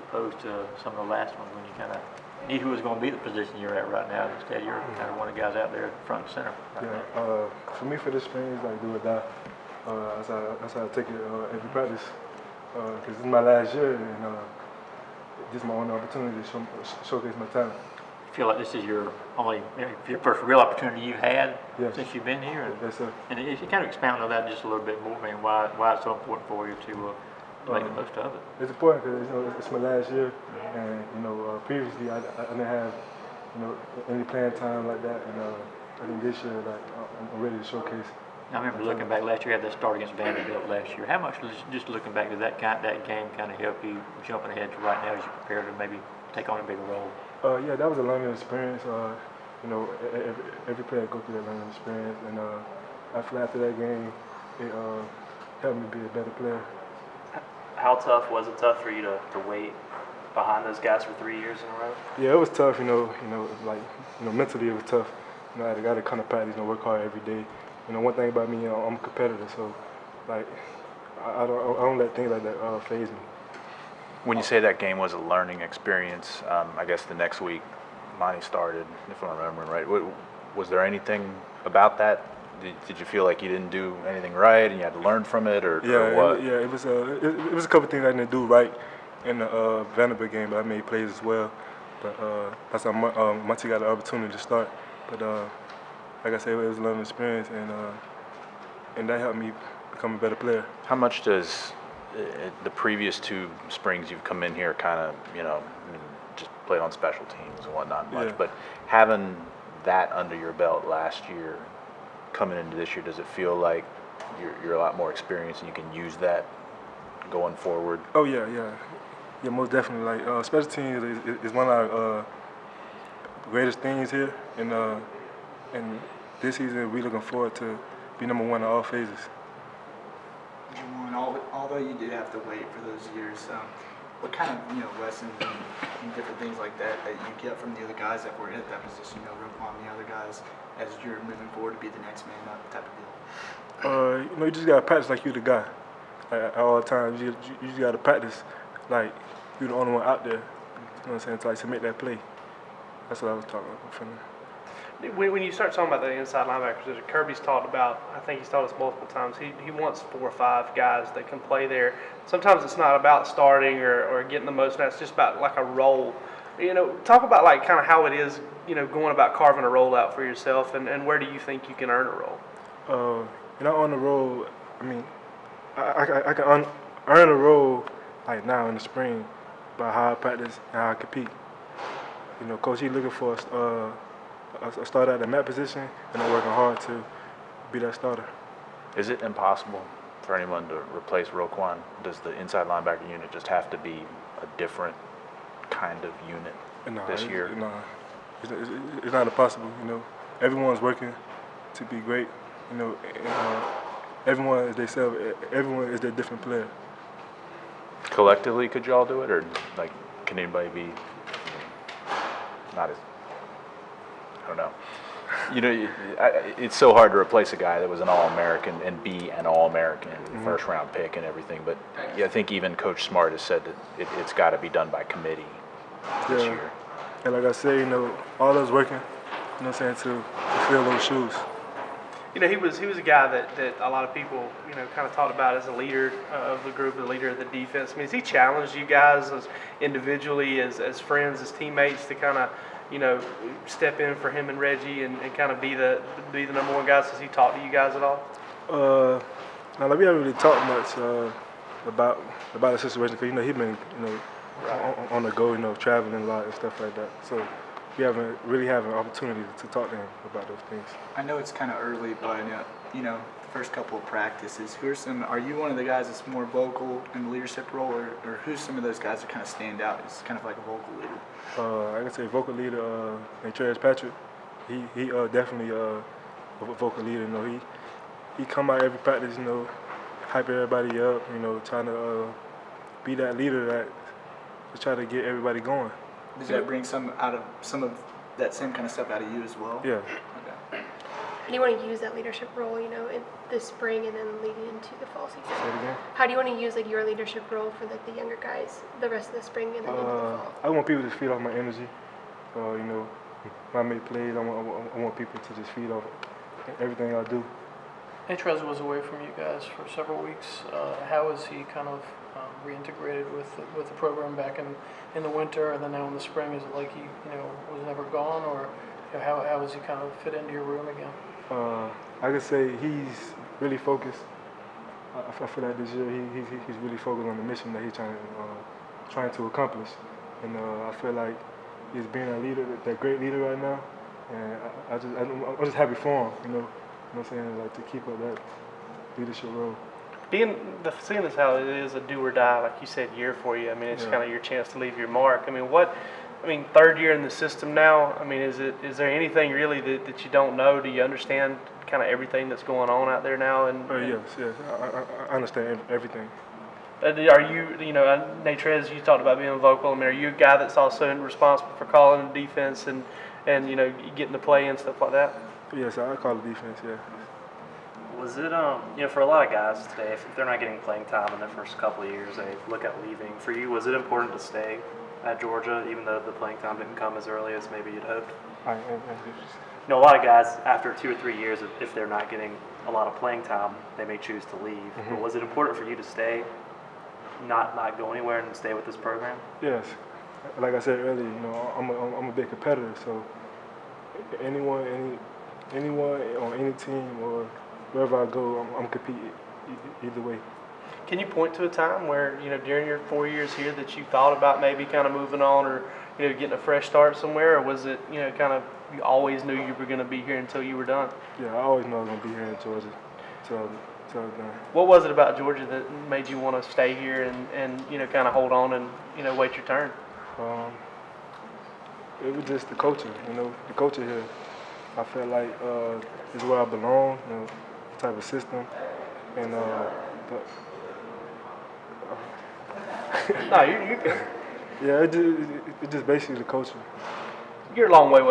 opposed to some of the last ones when you kind of knew who was going to be the position you're at right now. Instead, you're kind of one of the guys out there front and center. Right for me, for this spring, it's like do or die. That's how I take it every practice. Because it's my last year, and this is my only opportunity to showcase my talent. I feel like this is your first real opportunity you've had since you've been here. Yes, sir. And you kind of expound on that just a little bit more, man. Why it's so important for you to make the most of it. It's important because it's my last year, and previously I didn't have any playing time like that, and I think this year I'm ready to showcase. I remember looking back last year, you had that start against Vanderbilt last year. How much, just looking back to that game, kind of help you jumping ahead to right now as you prepare to maybe take on a bigger role? Yeah, that was a learning experience. Every player go through that learning experience, and I feel after that game, it helped me be a better player. How tough was it for you to wait behind those guys for 3 years in a row? Yeah, it was tough. Mentally it was tough. I got to kind of practice, work hard every day. One thing about me, I'm a competitor, so I don't let things like that faze me. When you say that game was a learning experience, I guess the next week, Monty started, if I'm remembering right. Was there anything about that? Did you feel like you didn't do anything right and you had to learn from it, or what? It was a couple things I didn't do right in the Vanderbilt game, but I made plays as well. But that's how Monty got the opportunity to start. But like I said, it was a learning experience, and that helped me become a better player. How much does the previous 2 springs you've come in here kind of, just played on special teams and whatnot much, but having that under your belt last year, coming into this year, does it feel like you're a lot more experienced and you can use that going forward? Oh yeah, most definitely. Like special teams is one of our greatest things here, and this season we're looking forward to be number 1 in all phases. Juwan, although you did have to wait for those years, what kind of lessons and different things like that you get from the other guys that were at that position, Roquan and the other guys, as you're moving forward to be the next man up type of deal? You just gotta practice like you're the guy. At all times, you just gotta practice like you're the only one out there. You know what I'm saying? To make that play. That's what I was talking about from there. When you start talking about the inside linebackers, that Kirby's talked about, I think he's told us multiple times, he wants 4 or 5 guys that can play there. Sometimes it's not about starting or getting the most snaps, it's just about like a role. Talk about like kind of how it is, going about carving a role out for yourself, and where do you think you can earn a role? On the role, I mean, I can earn a role like now in the spring by how I practice and how I compete. Coach, he's looking for a starter at the mat position, and I'm working hard to be that starter. Is it impossible for anyone to replace Roquan? Does the inside linebacker unit just have to be a different kind of unit this year? No, it's not impossible. Everyone's working to be great. Everyone is themselves. Everyone is their different player. Collectively, could you all do it, or can anybody be not as? I don't know. It's so hard to replace a guy that was an All-American and be an All-American, first-round pick and everything. But I think even Coach Smart has said that it's got to be done by committee this year. And like I said, all those working, to fulfill those shoes. He was a guy that a lot of people, kind of talked about as a leader of the group, a leader of the defense. I mean, has he challenged you guys as individually, as friends, as teammates to kind of, step in for him and Reggie and kind of be the number 1 guys? Has he talked to you guys at all? We haven't really talked much about the situation because he's been on the go, traveling a lot and stuff like that. So we haven't really had an opportunity to talk to him about those things. I know it's kind of early, but the first couple of practices, are you one of the guys that's more vocal in the leadership role, or who's some of those guys that kind of stand out as kind of like a vocal leader? I can say vocal leader, Natrez Patrick. He definitely a vocal leader. He come out every practice, hype everybody up, trying to be that leader that to try to get everybody going. Does that bring some of that same kind of stuff out of you as well? Yeah. Okay. do you want to use that leadership role, in this spring and then leading into the fall season? Say it again. How do you want to use your leadership role for the younger guys the rest of the spring and then into the fall? I want people to feed off my energy. When I make plays, I want people to just feed off everything I do. Natrez was away from you guys for several weeks. How is he kind of reintegrated with the program back in the winter, and then now in the spring? Is it like he was never gone, or how has he kind of fit into your room again? I could say he's really focused. I feel like this year he's really focused on the mission that he's trying to accomplish, and I feel like he's being a leader, that great leader right now, and I'm just happy for him. You know what I'm saying? Like to keep up that leadership role. Seeing as how it is a do or die, like you said, year for you. I mean, it's Yeah. kind of your chance to leave your mark. I mean, third year in the system now. I mean, is there anything really that you don't know? Do you understand kind of everything that's going on out there now? Yes. I understand everything. Are you, Natrez, you talked about being vocal. I mean, are you a guy that's also responsible for calling the defense and getting the play and stuff like that? Yes, I call it defense. Yeah. Was it, for a lot of guys today, if they're not getting playing time in their first couple of years, they look at leaving. For you, was it important to stay at Georgia, even though the playing time didn't come as early as maybe you'd hoped? A lot of guys, after 2 or 3 years, if they're not getting a lot of playing time, they may choose to leave. Mm-hmm. But was it important for you to stay, not go anywhere and stay with this program? Yes. Like I said earlier, I'm a big competitor, so anyone on any team or wherever I go, I'm competing either way. Can you point to a time where, during your 4 years here that you thought about maybe kind of moving on or, getting a fresh start somewhere? Or was it, kind of you always knew you were going to be here until you were done? Yeah, I always knew I was going to be here in Georgia until I was done. What was it about Georgia that made you want to stay here and kind of hold on and, wait your turn? It was just the culture, the culture here. I felt like is where I belong, the type of system, and No, you're good. yeah, it just basically the culture. You're a long way away